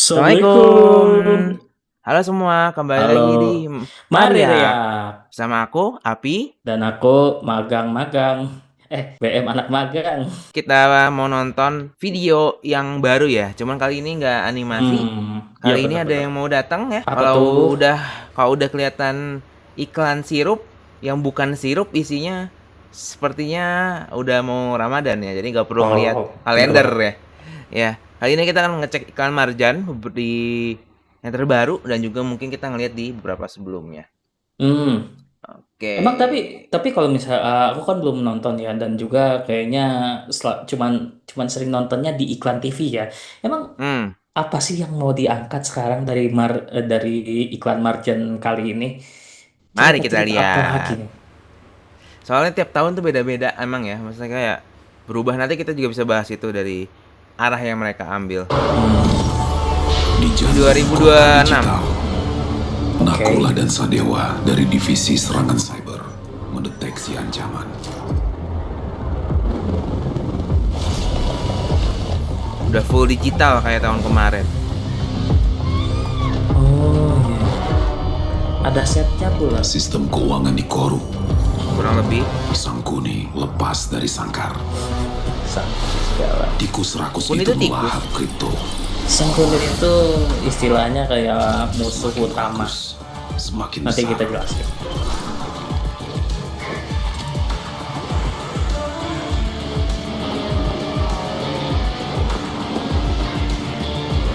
Assalamualaikum. Assalamualaikum. Halo semua, kembali Halo. lagi di Mari Maria. Ria. Bersama aku, Api. Dan aku magang-magang. BM anak magang. Kita mau nonton video yang baru ya. Cuman kali ini nggak animasi. Iya Kali ini ada benar-benar. yang mau datang ya. Apa tuh? Kalau udah kelihatan iklan sirup yang bukan sirup isinya sepertinya udah mau Ramadan ya. Jadi nggak perlu ngelihat Oh, benar kalender banget. ya. Ya, kali ini kita akan ngecek iklan Marjan di yang terbaru dan juga mungkin kita ngelihat di beberapa sebelumnya. Hmm. Oke. Emang tapi kalau misal aku kan belum nonton ya dan juga kayaknya cuman cuman sering nontonnya di iklan TV ya. Emang Hmm, apa sih yang mau diangkat sekarang dari iklan Marjan kali ini? mari kita Cerita-cerita apa lagi lihat. nih? Soalnya tiap tahun tuh beda-beda emang ya. Maksudnya kayak berubah, nanti kita juga bisa bahas itu dari arah yang mereka ambil. Di Di jantung kota 2026. digital, Oke. Nakula dan Sadewa dari divisi serangan cyber mendeteksi ancaman. Udah full digital kayak tahun kemarin. Oh iya. Ada setnya pula. Sistem keuangan dikorup, Kurang lebih. Sangkuni lepas dari sangkar. Segala. Tikus rakus Kun itu itu tikus. melahap kripto. Sengkunis itu istilahnya kayak musuh utama. Bagus, semakin Nanti besar. kita jelasin.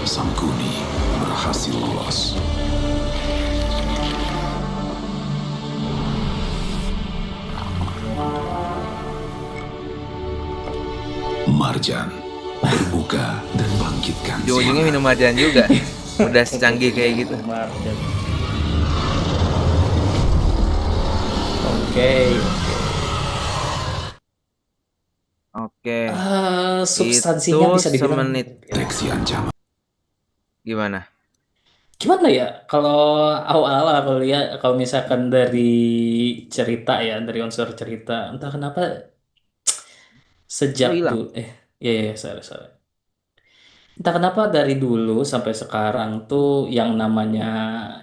Sangkuni berhasil lolos. Marjan berbuka dan bangkitkan Ujung-ujungnya semangat. minum Marjan juga. Udah secanggih kayak gitu. Marjan. Oke. Oke. Substansinya Itu bisa dibilang semenit. Deteksi ancaman. Gimana? gimana ya? Kalau awal-awal aku lihat kalau misalkan dari cerita ya, dari unsur cerita, entah kenapa Oh, sejak hilang. dulu ya ya sorry sorry. Entah kenapa dari dulu sampai sekarang tuh yang namanya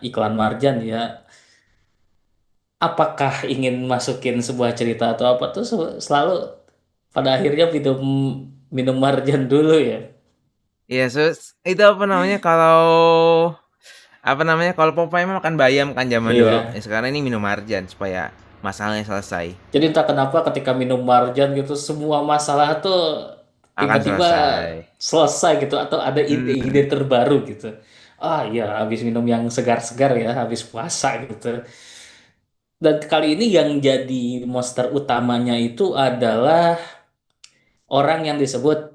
iklan Marjan ya, apakah ingin masukin sebuah cerita atau apa tuh selalu pada akhirnya minum minum Marjan dulu ya. Iya, itu apa namanya kalau Popeye mah makan bayam kan zaman dulu. Iya. Sekarang ini minum Marjan supaya masalahnya selesai. Jadi entah kenapa ketika minum Marjan gitu semua masalah tuh Akan tiba-tiba selesai. selesai gitu atau ada ide-ide Hmm. terbaru gitu. Ah iya, habis minum yang segar-segar ya, habis puasa gitu. Dan kali ini yang jadi monster utamanya itu adalah orang yang disebut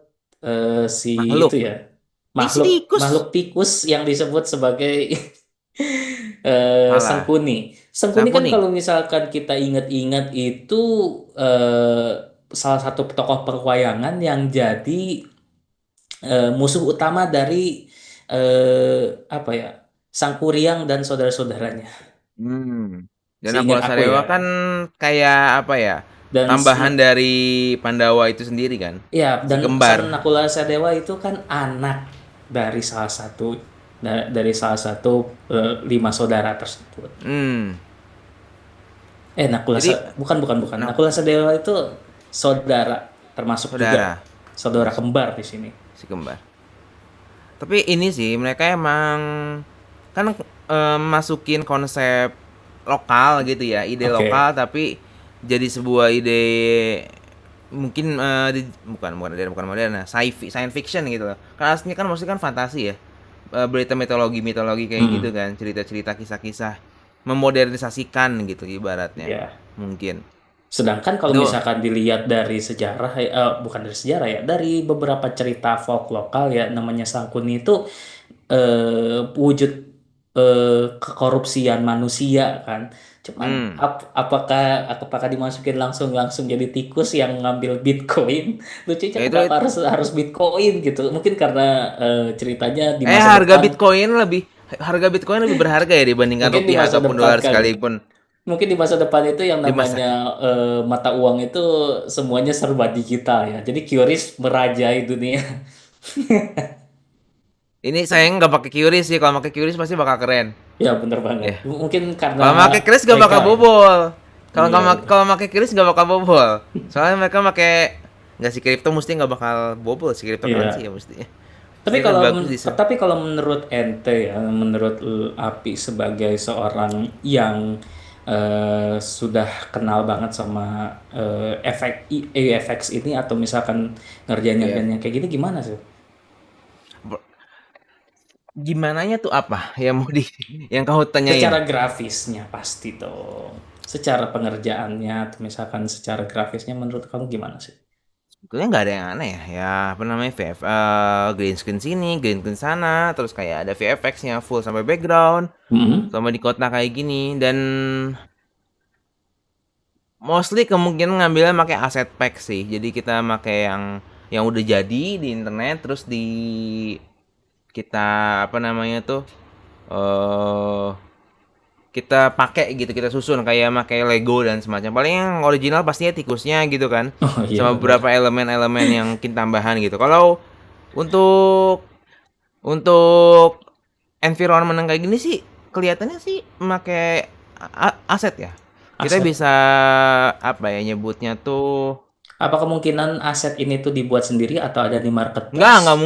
si itu Makhluk. ya, Si makhluk makhluk tikus. tikus yang disebut sebagai Salah. Sangkuni. Sangkuni kan Sangkuni. kalau misalkan kita ingat-ingat itu eh, salah satu tokoh perwayangan yang jadi musuh utama dari apa ya, Sangkuriang dan saudara-saudaranya. Hmm. Dan Seingat Nakula aku Sadewa ya. kan kayak apa ya? Dan Tambahan dari Pandawa itu sendiri kan? ya, Si dan Sang kembar. Nakula Sadewa itu kan anak dari salah satu lima saudara tersebut. Hmm. Nakula Jadi bukan bukan bukan. nah, Nakula Sadewa itu saudara, termasuk juga saudara saudara termasuk kembar di sini. si kembar. Tapi ini sih mereka emang kan masukin konsep lokal gitu ya, ide Oke. lokal tapi jadi sebuah ide mungkin bukan modern, nah, science fiction gitu loh. Karena aslinya kan maksudnya kan fantasi ya. Berita mitologi kayak gitu Hmm. kan, cerita-cerita kisah-kisah memodernisasikan gitu ibaratnya. Ya. Mungkin. Sedangkan kalau Itu misalkan dilihat dari sejarah, bukan dari sejarah ya, dari beberapa cerita folk lokal ya, namanya Sangkuni itu wujud kekorupsian manusia kan. Cuman hmm. apakah apakah dimasukin langsung langsung jadi tikus yang ngambil Bitcoin? Lucunya Ya itu kenapa harus harus Bitcoin gitu? Mungkin karena ceritanya di masa harga depan, Bitcoin lebih berharga ya dibandingkan mungkin di rupiah masa ataupun depan dolar kali. sekalipun Mungkin di masa depan itu yang di masa namanya mata uang itu semuanya serba digital ya. Jadi QRIS merajai dunia. Ini saya nggak pakai QRIS sih. Kalau pakai QRIS pasti bakal keren. Ya bener banget. Ya. Mungkin karena Kalau pakai QRIS nggak mereka bakal ya. bobol. Iya. Kalau pakai QRIS nggak bakal bobol. Soalnya mereka pakai nggak sih kripto mesti nggak bakal bobol sih cryptocurrency Iya. ya mesti. Tapi Pasti akan kalau bagus desain. tapi kalau menurut ente ya, menurut Api sebagai seorang yang sudah kenal banget sama FX ini atau misalkan Iya. ngerjain-ngerjainnya kayak gini gimana sih? Gimananya tuh apa yang mau di yang kamu Secara tanyain? grafisnya pasti dong. Secara pengerjaannya atau misalkan secara grafisnya menurut kamu gimana sih? Sebetulnya nggak ada yang aneh ya. Ya apa namanya green screen sini, green screen sana, terus kayak ada VFX-nya full sampai background, Hmm? sama di kota kayak gini dan mostly kemungkinan ngambilnya pakai aset pack sih. Jadi kita pakai yang udah jadi di internet terus kita apa namanya tuh eh kita pakai gitu, kita susun kayak pakai Lego dan semacam. Paling yang original pastinya tikusnya gitu kan. Oh iya Sama bener. beberapa elemen-elemen yang kita tambahan gitu. Kalau untuk untuk environment yang kayak gini sih kelihatannya sih pakai aset ya. Kita Aset. bisa apa ya nyebutnya tuh. Apa kemungkinan aset ini tuh dibuat sendiri atau ada di marketplace? Nggak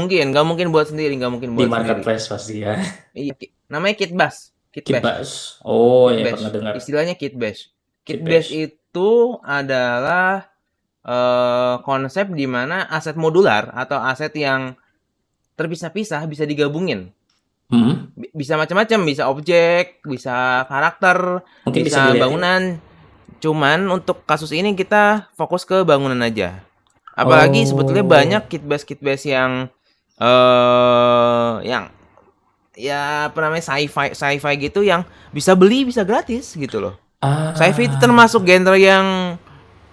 mungkin buat sendiri, nggak mungkin Di buat sendiri. marketplace pasti ya. Iya, namanya kit bash, kit bash, Kibas. Oh kit ya bash. pernah dengar. Istilahnya kit bash. Kit bash Kibas. itu adalah konsep di mana aset modular atau aset yang terpisah-pisah bisa digabungin. Hmm? Bisa macam-macam, bisa objek, bisa karakter, Mungkin bisa bisa dilihat ya. bangunan. Cuman untuk kasus ini kita fokus ke bangunan aja. Apalagi sebetulnya banyak Oh. kit base yang yang ya apa namanya sci-fi gitu yang bisa beli bisa gratis gitu loh. Sci-fi itu Ah. termasuk genre yang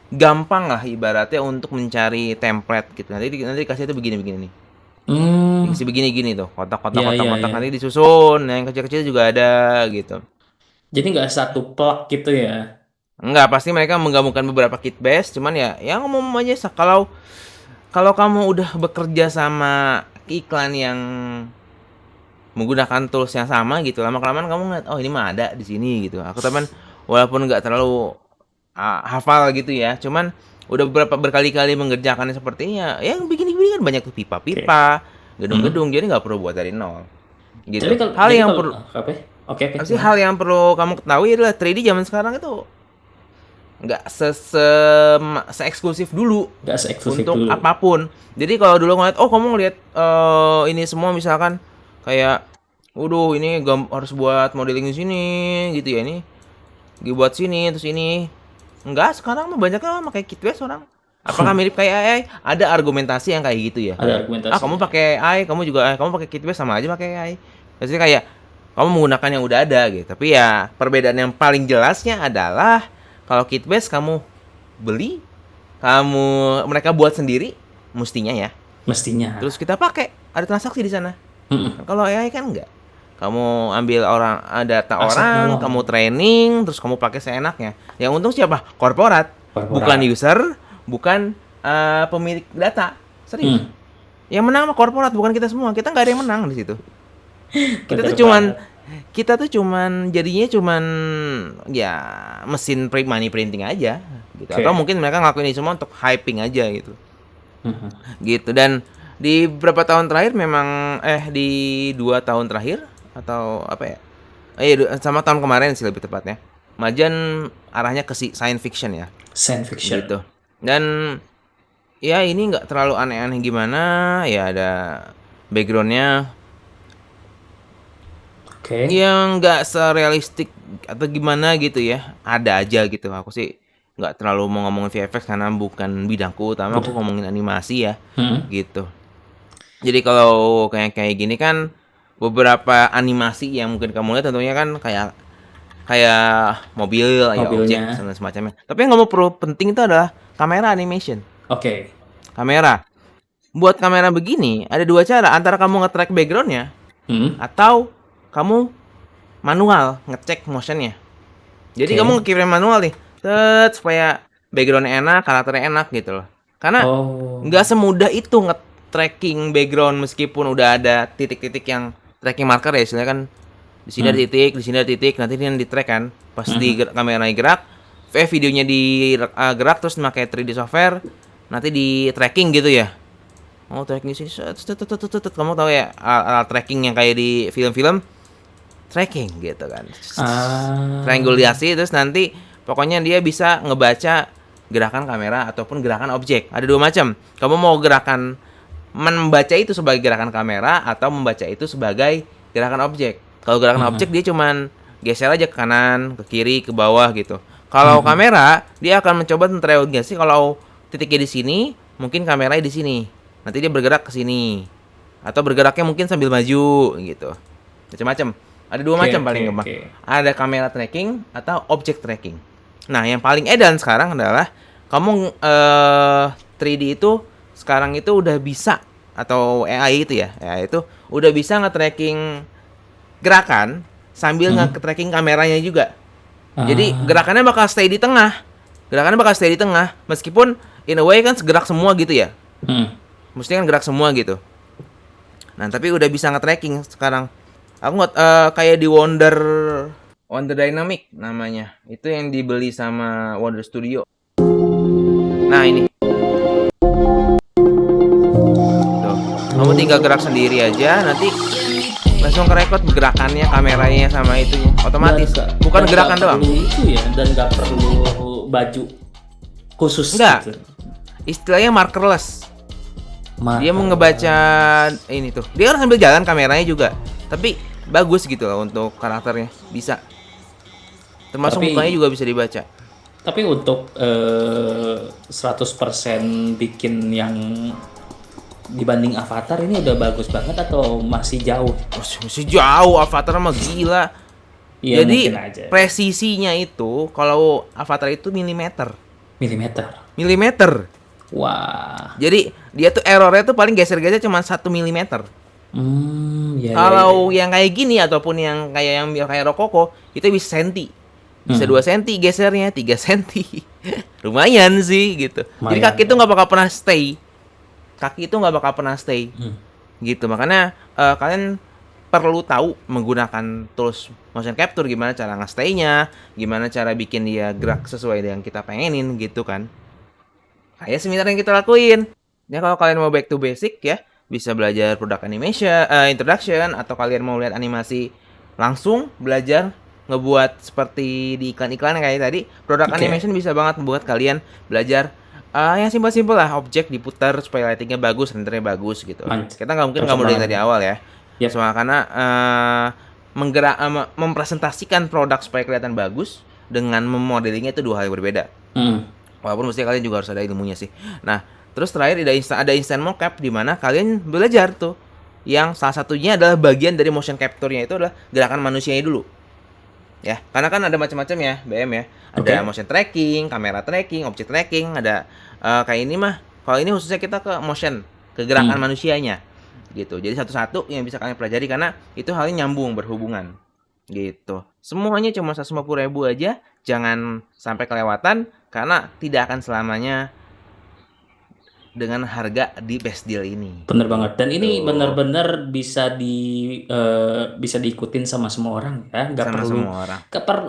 gampang lah ibaratnya untuk mencari template gitu. Nanti dikasih itu begini-begini nih. Hmm. Dikasih begini-gini tuh, kotak-kotak Ya ya kotak-kotak nanti ya. disusun. Nah, yang kecil-kecil juga ada gitu. Jadi nggak satu plug gitu ya. Enggak, pasti mereka menggabungkan beberapa kit base, cuman ya yang ngomong aja kalau kalau kamu udah bekerja sama iklan yang menggunakan tools yang sama gitu, lama kelamaan kamu ngeliat oh ini mah ada di sini gitu. Aku teman walaupun nggak terlalu hafal gitu ya, cuman udah beberapa berkali-kali mengerjakannya seperti ini ya yang bikin kan banyak tuh Oke. pipa-pipa, Hmm. gedung-gedung, jadi nggak perlu buat dari nol Tapi gitu. kalau Hal jadi yang kalau perlu apa? Oke oke apa sih gimana? hal yang perlu kamu ketahui adalah 3D zaman sekarang itu nggak se eksklusif dulu Nggak se-eksklusif untuk dulu. apapun. Jadi kalau dulu ngeliat, oh kamu ngeliat ini semua misalkan kayak, waduh ini harus buat modeling di sini gitu ya ini, dibuat sini terus ini. Enggak, sekarang mah banyaknya pakai Kitbase orang. Apakah mirip kayak AI? Ada argumentasi yang kayak gitu ya, Ada kayak kamu argumentasinya. pakai AI, kamu juga kamu pakai Kitbase sama aja pakai AI. Maksudnya kayak kamu menggunakan yang udah ada gitu. Tapi ya perbedaan yang paling jelasnya adalah kalau Kitbase kamu beli, mereka buat sendiri mestinya ya. Mestinya. Terus kita pakai, ada transaksi di sana. Mm-mm. Kalau AI kan enggak. Kamu ambil data Asetnya orang, doang. kamu training, terus kamu pakai seenaknya. Yang untung siapa? Korporat, bukan Korporat. user, bukan pemilik data. Serius. Hmm. Yang menang mah korporat, bukan kita semua. Kita nggak ada yang menang di situ. Kita Bener tuh cuman banget. kita tuh cuman jadinya cuman ya mesin money printing aja gitu. Atau Oke. mungkin mereka ngelakuin ini semua untuk hyping aja gitu. Mhm. Gitu dan di beberapa tahun terakhir memang di 2 tahun terakhir atau apa ya? Sama tahun kemarin sih lebih tepatnya. Majan arahnya ke science fiction ya, Science fiction. gitu. Dan ya ini nggak terlalu aneh-aneh gimana, ya ada backgroundnya Oke. yang nggak serealistik atau gimana gitu ya. Ada aja gitu. Aku sih nggak terlalu mau ngomongin VFX karena bukan bidangku utama, aku Betul. ngomongin animasi ya, Hmm. gitu. Jadi kalau kayak kayak gini kan beberapa animasi yang mungkin kamu lihat tentunya kan kayak kayak mobil, ya objek Mobilnya. dan semacamnya. Tapi yang kamu perlu penting itu adalah kamera animation. Oke. Kamera. Buat kamera begini ada dua cara, antara kamu nge-track backgroundnya Hmm. atau kamu manual ngecek motionnya. Jadi kamu Oke. ngekirim manual nih, supaya backgroundnya enak, karakternya enak gitu loh. Karena Oh. nggak semudah itu tracking background meskipun udah ada titik-titik yang tracking marker ya, istilahnya kan di sini ada Hmm. titik, di sini ada titik, nanti ini yang di track kan. Pas Mhm. kameranya gerak, videonya di gerak terus pakai 3D software, nanti di tracking gitu ya. Oh, tracking sini, kamu tahu ya alat tracking yang kayak di film-film tracking gitu kan. Ah, Triangulasi terus nanti pokoknya dia bisa ngebaca gerakan kamera ataupun gerakan objek. Ada dua macam. Kamu mau gerakan membaca itu sebagai gerakan kamera atau membaca itu sebagai gerakan objek. Kalau gerakan objek mhm. dia cuman geser aja ke kanan, ke kiri, ke bawah gitu. Kalau Mhm. kamera dia akan mencoba triangulasi kalau titiknya di sini, mungkin kameranya di sini. Nanti dia bergerak ke sini. Atau bergeraknya mungkin sambil maju gitu. Macam-macam. Ada dua Oke, macam oke, paling gampang. oke. Ada kamera tracking atau object tracking. Nah, yang paling edan sekarang adalah kamu 3D itu sekarang itu udah bisa atau AI itu ya, AI itu udah bisa nge-tracking gerakan sambil Mhm. nge-tracking kameranya juga. Jadi Ah, gerakannya bakal stay di tengah. Gerakannya bakal stay di tengah meskipun in a way kan gerak semua gitu ya. mhm. Mesti kan gerak semua gitu. Nah, tapi udah bisa nge-tracking sekarang. Aku nggak kayak di Wonder Dynamic namanya. Itu yang dibeli sama Wonder Studio. Nah, ini tuh. Kamu tinggal gerak sendiri aja, nanti langsung ke-record gerakannya, kameranya sama itunya. Otomatis. Bukan Dan nggak gerakan doang. perlu itu ya, dan nggak perlu baju khusus Enggak. gitu. Istilahnya markerless. Dia mau ngebaca Marker. ini tuh. Dia kan sambil jalan kameranya juga. Tapi bagus gitu loh untuk karakternya. Bisa. Termasuk mukanya Tapi juga bisa dibaca. tapi untuk 100% bikin yang dibanding Avatar ini udah bagus banget atau masih jauh? Masih jauh, Avatar mah gila. Iya mungkin Jadi aja. presisinya itu kalau Avatar itu milimeter. Milimeter. Milimeter. Wah. Jadi dia tuh errornya tuh paling geser-geser cuma 1 milimeter. Ya, ya, ya, Kalau ya. yang kayak gini ataupun yang kayak rokoko itu bisa senti. Bisa Hmm, 2 senti gesernya, 3 senti. Lumayan sih gitu. Jadi lumayan kaki itu ya. nggak bakal pernah stay. Kaki itu nggak bakal pernah stay. Hmm. Gitu. Makanya kalian perlu tahu menggunakan tools motion capture, gimana cara nge-stay-nya, gimana cara bikin dia gerak sesuai dengan kita pengenin gitu kan. Kayak seminar yang kita lakuin. Ya kalau kalian mau back to basic ya, bisa belajar product animation, introduction, atau kalian mau lihat animasi langsung belajar ngebuat seperti di iklan-iklan kayak tadi. Product Oke. animation bisa banget membuat kalian belajar yang simpel-simpel lah, objek diputar supaya lightingnya bagus, rendernya bagus gitu. Kita nggak mungkin nggak Cocok mau dari banget tadi nih. awal ya. Yap. Soalnya karena mempresentasikan produk supaya kelihatan bagus dengan memodelingnya itu dua hal yang berbeda. Hmm. Walaupun mesti kalian juga harus ada ilmunya sih. Nah, terus terakhir ada instant mocap di mana kalian belajar tuh. Yang salah satunya adalah bagian dari motion capture-nya itu adalah gerakan manusianya dulu. Ya, karena kan ada macam-macam ya, BM ya. Ada Oke. motion tracking, kamera tracking, object tracking, ada kayak ini mah. Kalau ini khususnya kita ke motion, ke gerakan Hmm. manusianya. Gitu. Jadi satu-satu yang bisa kalian pelajari karena itu halnya nyambung, berhubungan. Gitu. Semuanya cuma 150.000 aja, jangan sampai kelewatan karena tidak akan selamanya dengan harga di best deal ini. Bener banget. Dan Gitu. ini bener-bener bisa diikutin sama semua orang ya. Sama semua orang.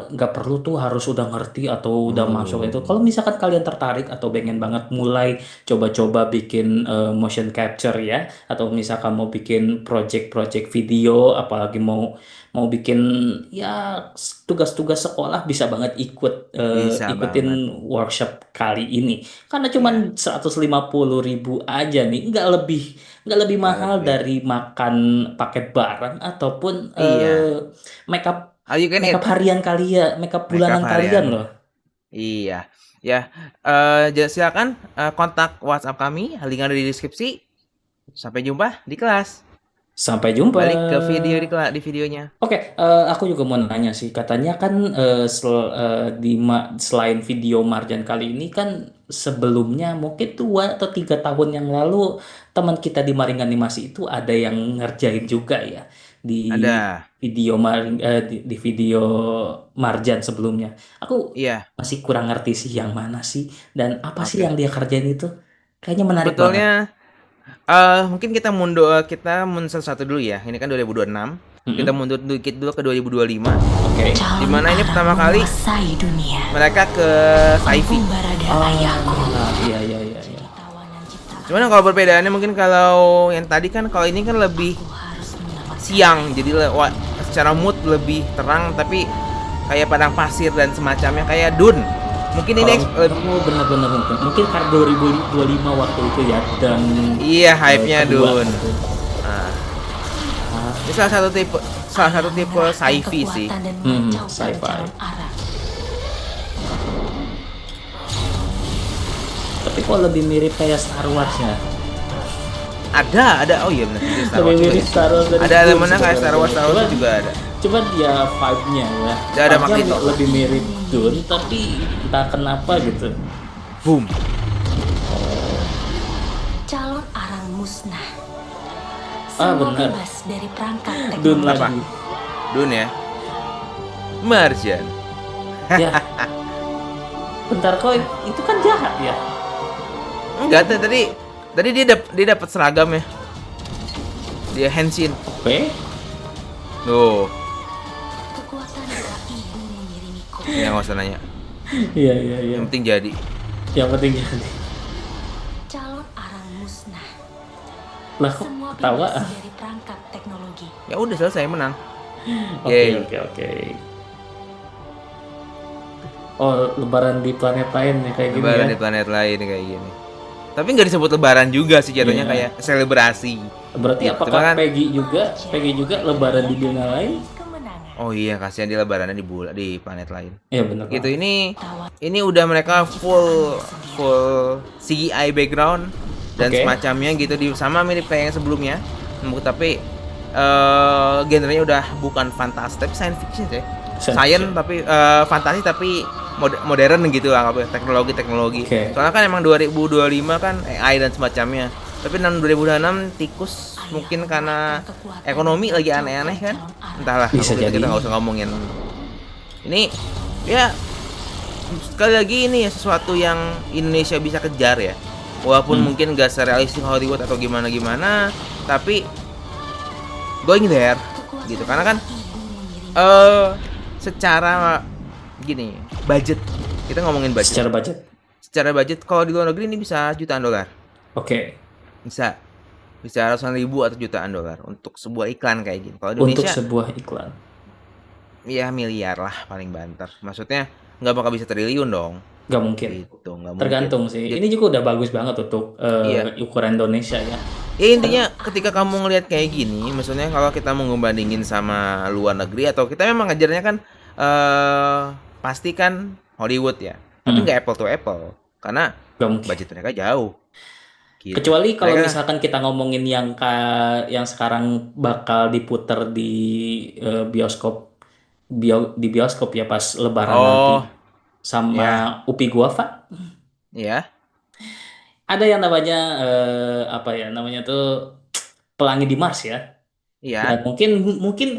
Nggak perlu tuh harus udah ngerti atau udah masuk itu. Uh, Kalau misalkan kalian tertarik atau pengen banget mulai coba-coba bikin motion capture ya, atau misalkan mau bikin project-project video, apalagi mau mau bikin ya tugas-tugas sekolah, bisa banget bisa ikutin banget. workshop kali ini. Karena Iya, cuman 150.000 aja nih, nggak lebih nggak mahal lebih. dari makan paket barang ataupun Iya. makeup All you can makeup eat. harian kalian, makeup Makeup bulanan kalian harian. loh. Iya. Ya, silakan kontak WhatsApp kami, link ada di deskripsi. Sampai jumpa di kelas. Sampai jumpa. Balik ke video di videonya. Oke, aku juga mau nanya sih. Katanya kan selain video Marjan kali ini kan sebelumnya mungkin 2 atau 3 tahun yang lalu teman kita di Maring Animasi itu ada yang ngerjain juga ya di Ada. di video Marjan sebelumnya. Aku Iya, masih kurang ngerti sih yang mana sih dan apa sih oke. yang dia kerjain itu. Kayaknya menarik banget. Sebetulnya Mungkin kita mundur satu dulu ya. Ini kan 2026. Kita Mm-mm. mundur dikit dulu ke 2025. Oke. Dimana ini pertama kali menguasai dunia. mereka ke Saifi. Barada ayahku. Iya, iya, iya, iya. Tawanan ciptaan Cuman kalau perbedaannya mungkin kalau yang tadi kan kalau ini kan lebih harus menyelamatkan. siang, jadi secara mood lebih terang, tapi kayak padang pasir dan semacamnya kayak Dune. Mungkin ini Benar-benar mungkin karena 2025 waktu itu ya, dan iya hype-nya kedua Dune. gitu. Nah, Ah, ini salah satu tipe sci-fi sih. Kekuatan dan Hmm, mengacaukan sci-fi. calon arah. tapi kok lebih mirip kayak Star Wars ya. Ada, oh iya benar, itu Star Wars Lebih juga mirip ya. Star Wars dari Ada Dune elemennya kayak Star Wars sebenarnya. juga ada. Cuman dia vibe-nya ya. Dia ada Vibe-nya Magneto. lebih mirip Dune, tapi entah kenapa gitu. Boom. Calon arang musnah. Ah, Semua benar. bebas dari perangkat Dune teknologi. Apa? lagi. Dune ya. Martian. Ya. Bentar, kok itu kan jahat ya. Enggak, tadi dia dapat seragam ya. Dia Henshin. Oke. Tuh, Kekuatan doa ibu mengiringiku. ya nggak usah nanya. Iya, iya, iya. Yang penting jadi. Yang penting jadi. Calon arang musnah. Lah kok Semua ketawa? bebas dari perangkat teknologi. Ya udah selesai menang. Oke, Yeay. oke, oke. Oh, lebaran di planet lain ya kayak gini Lebaran ya. di planet lain kayak gini. Tapi nggak disebut lebaran juga sih, jatuhnya Iya. kayak selebrasi. Berarti Gitu, apakah kan? Peggy juga lebaran di dunia lain? Kemenangan. Oh iya, kasihan di lebarannya di planet lain. Ya benar. Gitu, Pak. ini udah mereka full CGI background dan Oke. semacamnya gitu, sama mirip kayak yang sebelumnya. Tapi genrenya udah bukan fantasi tapi science fiction sih. Science Science fiction. tapi fantasi tapi modern gitu lah, teknologi. Oke. Soalnya kan emang 2025 kan AI dan semacamnya. Tapi tahun 2026 tikus mungkin karena ekonomi lagi aneh-aneh kan. Entahlah, Bisa kita jadi. nggak usah ngomongin. Ini ya sekali lagi ini ya sesuatu yang Indonesia bisa kejar ya. Walaupun mungkin gak serealistis Hollywood atau gimana-gimana, tapi going there gitu. Karena kan secara gini, budget. Kita ngomongin budget. Secara budget. Secara budget kalau di luar negeri ini bisa jutaan dolar. Oke. Bisa ratusan ribu atau jutaan dolar untuk sebuah iklan kayak gini. Kalau di Untuk Indonesia sebuah iklan. ya miliar lah paling banter. Maksudnya nggak bakal bisa triliun dong. Gak mungkin. Gitu, nggak mungkin. Tergantung sih. Ini juga udah bagus banget untuk Iya. ukuran Indonesia ya. Ya intinya ketika kamu ngelihat kayak gini, maksudnya kalau kita mau ngebandingin sama luar negeri atau kita memang ngajarnya kan pasti kan Hollywood ya. Tapi nggak apple to apple karena Gak mungkin. budget mereka jauh. Gitu. Kecuali kalau Mereka- misalkan kita ngomongin yang sekarang bakal diputer di bioskop di bioskop ya pas Lebaran nanti Oh, sama ya. Upi Guava. ya. Ada yang namanya apa ya namanya tuh Pelangi di Mars ya. Iya. Dan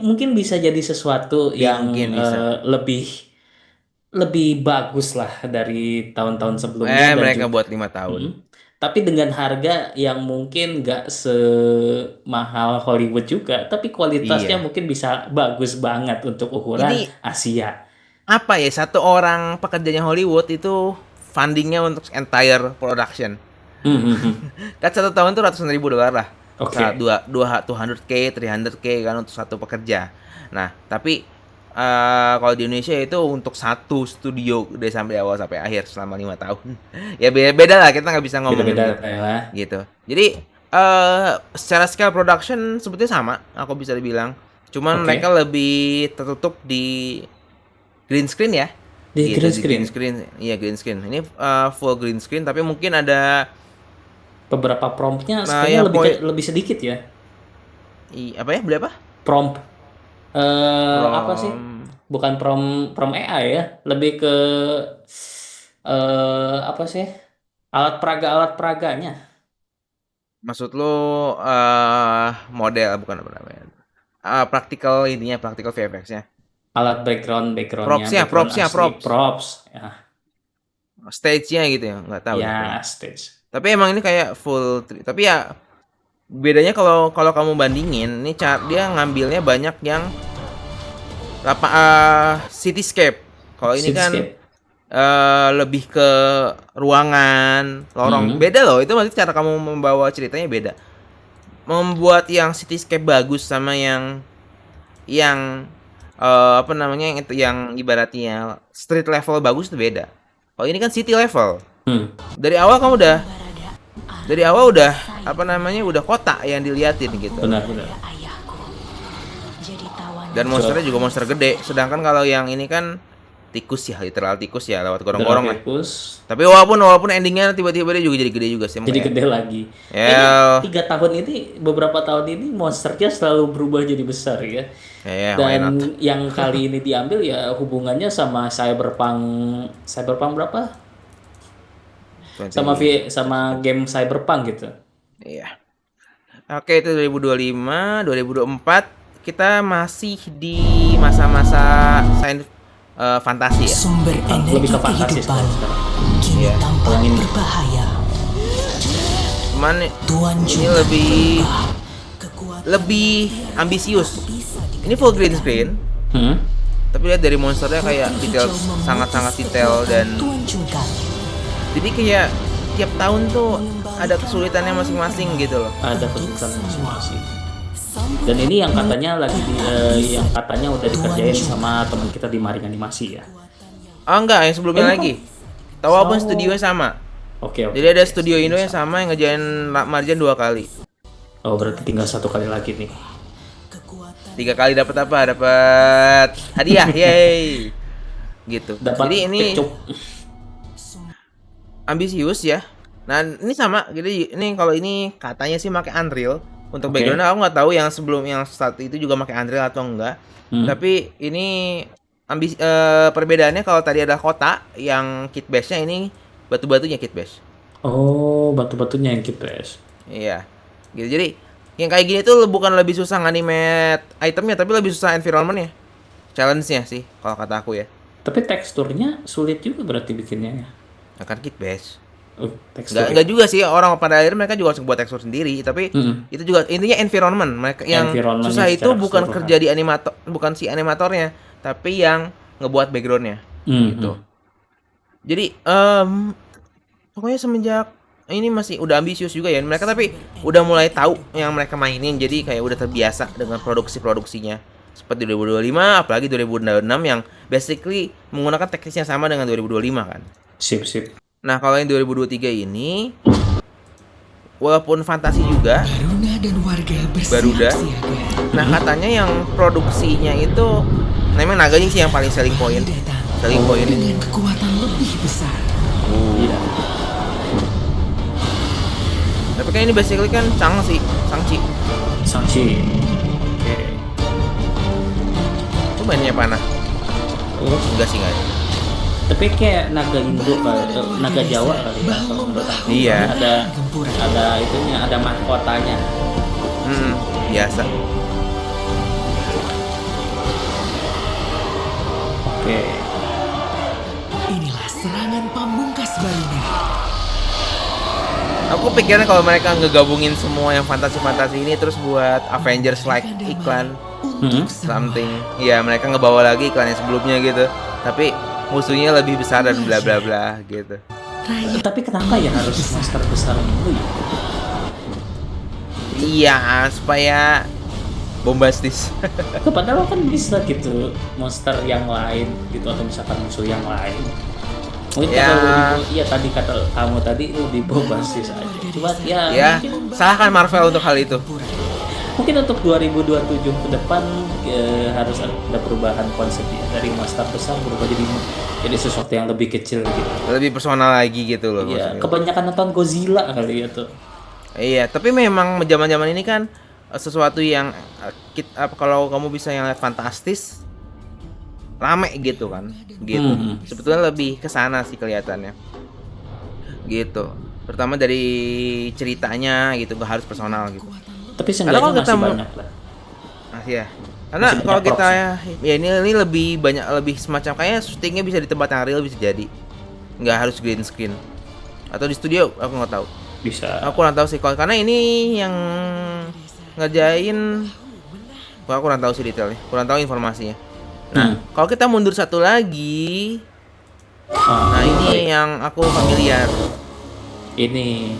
mungkin bisa jadi sesuatu yang Mungkin bisa. lebih bagus lah dari tahun-tahun sebelumnya dan Mereka juga- buat 5 tahun. Mm. Tapi dengan harga yang mungkin nggak semahal Hollywood juga, tapi kualitasnya Iya. mungkin bisa bagus banget untuk ukuran Ini- Asia. Apa ya, satu orang pekerjanya Hollywood itu fundingnya untuk entire production. Kan satu tahun tuh ratusan ribu dolar lah. Oke. 200k, 300k kan untuk satu pekerja. Nah, tapi kalau di Indonesia itu untuk satu studio dari sampai awal sampai akhir selama 5 tahun. Ya beda lah, kita nggak bisa ngomongin Beda-beda ya. gitu. Jadi secara scale production sebetulnya sama, aku bisa dibilang. Cuman Oke. mereka lebih tertutup di green screen ya. Di Gitu, green screen. Iya, green screen. Ini full green screen tapi mungkin ada Beberapa promptnya Nah, sebenarnya ya, lebih sedikit ya. apa ya? Beli apa? Prompt. Apa sih? Prom- Bukan prom AI ya, lebih ke apa sih? Alat peraganya. Maksud lo model bukan apa namanya? Praktikal ininya, praktikal VFX-nya. Alat backgroundnya. Propsnya, background propsnya, asli, props. props. Ya, Stage-nya gitu ya, nggak tahu. ya stage. Tapi emang ini kayak full, tapi ya bedanya kalau kalau kamu bandingin, ini dia ngambilnya banyak yang cityscape. Kalau ini kan Cityscape. lebih ke ruangan, lorong. Hmm. Beda loh, itu maksudnya cara kamu membawa ceritanya beda. Membuat yang cityscape bagus sama yang apa namanya yang itu yang ibaratnya street level bagus itu beda. Kalau ini kan city level. Hmm. Dari awal kamu udah Barada, dari awal udah apa namanya udah kota yang diliatin gitu. Benar-benar. ayahku. Jadi tawan. Dan monsternya juga monster gede. Sedangkan kalau yang ini kan tikus ya, literal tikus ya lewat gorong-gorong lah. Terapus. Tapi walaupun endingnya tiba-tiba dia juga jadi gede juga sih. Jadi makanya. gede lagi. Ya. Kayaknya 3 tahun ini, beberapa tahun ini monsternya selalu berubah jadi besar ya. Ya, why not? Dan yang kali ini diambil ya hubungannya sama Cyberpunk berapa? Sama game Cyberpunk gitu. Iya. Oke, itu 2025, 2024 kita masih di masa-masa fantasi ya. Sumber energi Lebih ke fantasi kehidupan sekarang. kini Iya, tampak yang ini. berbahaya. Cuman Tuan ini juga lebih berubah. Kekuatan lebih ambisius. bisa Ini full green screen, Hmm? tapi lihat dari monsternya kayak detail sangat-sangat detail dan Tuan Jungkar jadi kayak tiap tahun tuh ada kesulitannya masing-masing gitu loh. Ada kesulitan masing-masing. Dan ini yang katanya yang katanya udah dikerjain sama teman kita di Maring Animasi ya. Ah enggak, yang sebelumnya Emang? lagi. Tahu apa Oh. studionya sama. Oke, oke. Jadi ada studio Indo yang sama yang ngerjain Marjan 2 kali. Oh, berarti tinggal 1 kali lagi nih. 3 kali dapat apa? Dapat hadiah, yeay. Gitu. Dapat Jadi ini kecup. ambisius ya. Nah, ini sama. Jadi ini kalau ini katanya sih pakai Unreal. Untuk Oke. background aku nggak tahu yang sebelum yang saat itu juga pakai Unreal atau enggak. Tapi ini perbedaannya kalau tadi ada kota yang kit base-nya ini batu-batunya kit base. Oh, batu-batunya yang kipres. Iya. Gitu. Jadi yang kayak gini tuh bukan lebih susah animate itemnya tapi lebih susah environment-nya. Challenge-nya sih kalau kata aku ya. Tapi teksturnya sulit juga berarti bikinnya ya. Akan kit base. Tekstur. Enggak juga sih, orang pada akhirnya mereka juga harus buat tekstur sendiri, tapi itu juga intinya environment. Mereka yang Environment-nya susah itu secara bukan keseluruhan. kerja di animator, bukan si animatornya, tapi yang ngebuat backgroundnya gitu. Jadi pokoknya semenjak ini masih udah ambisius juga ya mereka, tapi udah mulai tahu yang mereka mainin, jadi kayak udah terbiasa dengan produksinya seperti 2025, apalagi 2026 yang basically menggunakan teknis yang sama dengan 2025 kan. Sip. Nah, kalau yang 2023 ini walaupun fantasi juga, Baruna dan warga Baruda. bersiap siaga. Nah katanya yang produksinya itu memang naganya sih yang paling selling point. Datang Selling point ini. dengan kekuatan lebih besar. Iya. Tapi kan ini basically kan Shang-Chi. Sanksi. Oke. Itu mainnya panah. Oh, Enggak sih enggak. tapi kayak naga Indo naga Jawa kali ya. Kalau menurut aku. Iya. Ada itunya, ada mahkotanya. Biasa. Oke. Inilah serangan pamungkas Baruna. Aku pikirnya kalau mereka ngegabungin semua yang fantasi-fantasi ini terus buat Avengers like iklan Untuk semua. something. Ya mereka ngebawa lagi iklan yang sebelumnya gitu. Tapi musuhnya lebih besar dan bla bla bla gitu. Rakyat Tapi kenapa ya harus monster besar dulu ya? Iya, supaya bombastis. Padahal kan bisa gitu monster yang lain gitu, atau misalkan musuh yang lain. Mungkin Ya. iya tadi kata kamu tadi lebih bombastis aja. Cuma ya, Ya, salahkan Marvel untuk hal itu. mungkin untuk 2027 ke depan harus ada perubahan konsep ya, dari monster besar berubah jadi sesuatu yang lebih kecil gitu. Lebih personal lagi gitu loh. Iya, maksudnya. kebanyakan nonton Godzilla kali ya tuh. Iya, tapi memang zaman-zaman ini kan sesuatu yang kalau kamu bisa yang lihat fantastis rame gitu kan. Gitu. Sebetulnya lebih ke sana sih kelihatannya. Gitu. Terutama dari ceritanya gitu, gak harus personal gitu. Tapi Karena kalau seenggaknya masih kita banyak lah. Masih ya. Karena Masih kalau banyak kita props ya ini lebih banyak lebih semacam kayaknya syutingnya bisa di tempat yang real bisa jadi. Nggak harus green screen. Atau di studio aku nggak tahu. Bisa. Aku kurang tahu sih kalau karena ini yang ngerjain, aku kurang tahu sih detailnya, kurang tahu informasinya. Nah, kalau kita mundur satu lagi, nah ini yang aku familiar. Ini.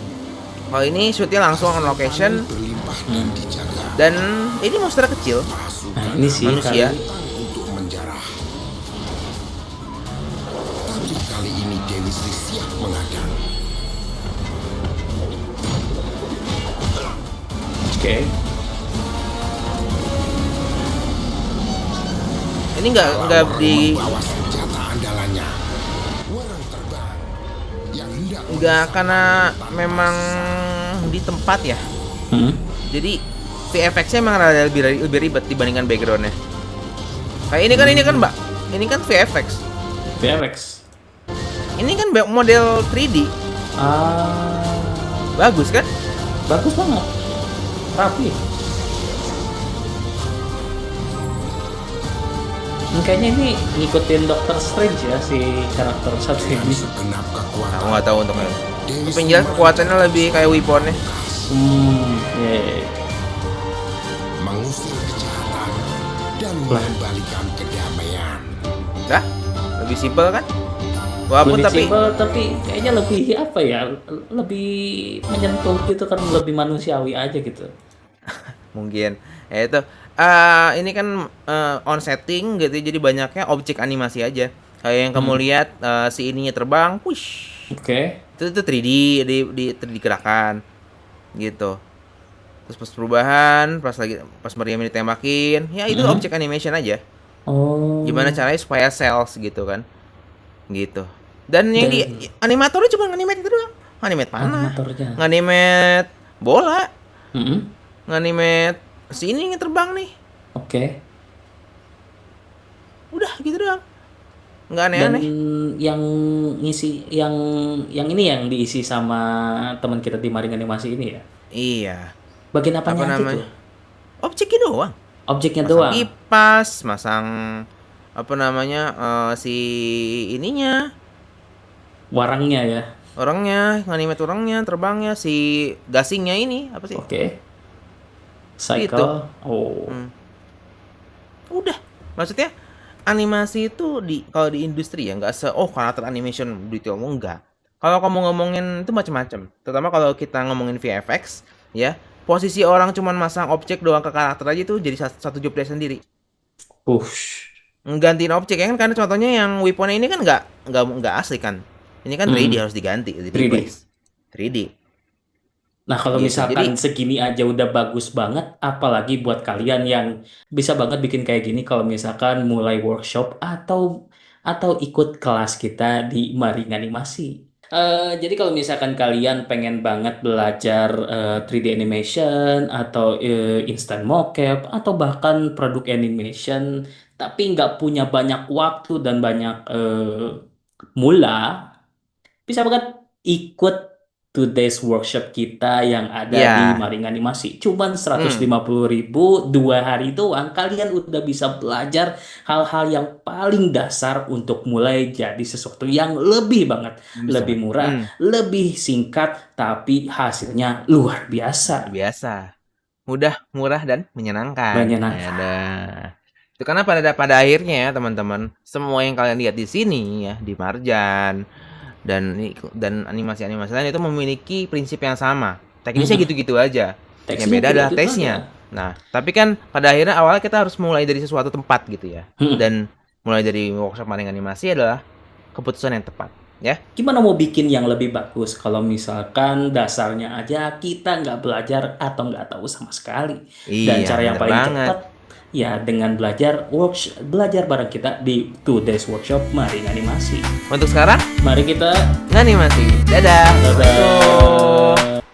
Kalau ini shootnya langsung on location, dan ini monster kecil, Nah, ini sih manusia. Untuk menjarah. Tapi kali ini Dewi Sri siap menghadang. Oke. Ini nggak di Bawa senjata andalannya. Warang terbang yang hendak nggak karena memang di tempat ya. Jadi VFX-nya emang rada lebih ribet dibandingkan background-nya. Kayak ini kan Mbak, ini kan VFX. VFX. Ini kan model 3D, bagus kan? Bagus banget. Rapi. Kayaknya ini ngikutin Doctor Strange ya si karakter satu dengan ini. segenap kekuatan. Aku nggak tahu untuk ini. Dewi Tapi yang jelas kekuatannya lebih kayak weaponnya. Yeah. mengusir kejahatan dan mengembalikan kedamaian. Dah, lebih simpel kan? Walaupun Lebih tapi simpel tapi kayaknya lebih apa ya? Lebih menyentuh gitu kan, lebih manusiawi aja gitu. mungkin ya itu ini kan on setting gitu, jadi banyaknya objek animasi aja. Kayak yang kamu lihat si ininya terbang, push. Oke. Itu 3D di 3D gerakan gitu. Terus pas perubahan, pas Meriam ditembakin, ya itu objek animation aja. Oh. Gimana caranya supaya cells gitu kan. Gitu. Dan yang di animatornya cuma nganimate itu doang. Nganimate panah, Animatornya. nganimate bola, Mm-mm. nganimate si ini yang terbang nih. Oke. Udah gitu doang. Nggak Dan aneh-aneh. yang ngisi yang ini yang diisi sama teman kita di Maring Animasi ini ya. Iya. Bagian Apa apanya aja namanya? tuh? Objeknya doang. Objeknya Masang doang. kipas, masang apa namanya si ininya, Warangnya ya. orangnya, nganimate orangnya, terbangnya, si gasingnya ini apa sih? Oke. Cycle. Gitu. Oh. Udah. Maksudnya animasi itu kalau di industri ya nggak karakter animation detail enggak. Kalau kamu ngomongin itu macam-macam. Terutama kalau kita ngomongin VFX ya, posisi orang cuman masang objek doang ke karakter aja tuh jadi satu job desk sendiri. Push. Nggantiin objek ya kan, karena contohnya yang weaponnya ini kan nggak asli kan. Ini kan 3D harus diganti, 3D. 3D. Nah, kalau Gitu, misalkan jadi- segini aja udah bagus banget, apalagi buat kalian yang bisa banget bikin kayak gini kalau misalkan mulai workshop atau ikut kelas kita di Maring Animasi. Jadi kalau misalkan kalian pengen banget belajar 3D animation atau instant mocap atau bahkan produk animation tapi nggak punya banyak waktu dan banyak mula, bisa banget ikut today's workshop kita yang ada Ya. di Maring Animasi. Cuman 150.000 2 hari doang, kalian udah bisa belajar hal-hal yang paling dasar untuk mulai jadi sesuatu yang lebih banget, lebih murah, lebih singkat, tapi hasilnya luar biasa. Biasa. Mudah, murah dan menyenangkan. Menyenangkan. Ada. Itu karena pada akhirnya ya teman-teman, semua yang kalian lihat di sini ya di Marjan dan animasi-animasi lain itu memiliki prinsip yang sama. Teknisnya gitu-gitu aja. Yang beda adalah gitu-gitu taste-nya. aja. Nah, tapi kan pada akhirnya awalnya kita harus mulai dari sesuatu tempat gitu ya. Dan mulai dari workshop Maring Animasi adalah keputusan yang tepat, ya. Gimana mau bikin yang lebih bagus kalau misalkan dasarnya aja kita nggak belajar atau nggak tahu sama sekali. Dan Iya, cara yang bener paling banget. cepat ya dengan belajar bareng kita di Today's Workshop Maring Animasi. Untuk sekarang, Mari kita nganimasi. Dadah. dadah. Assalamualaikum.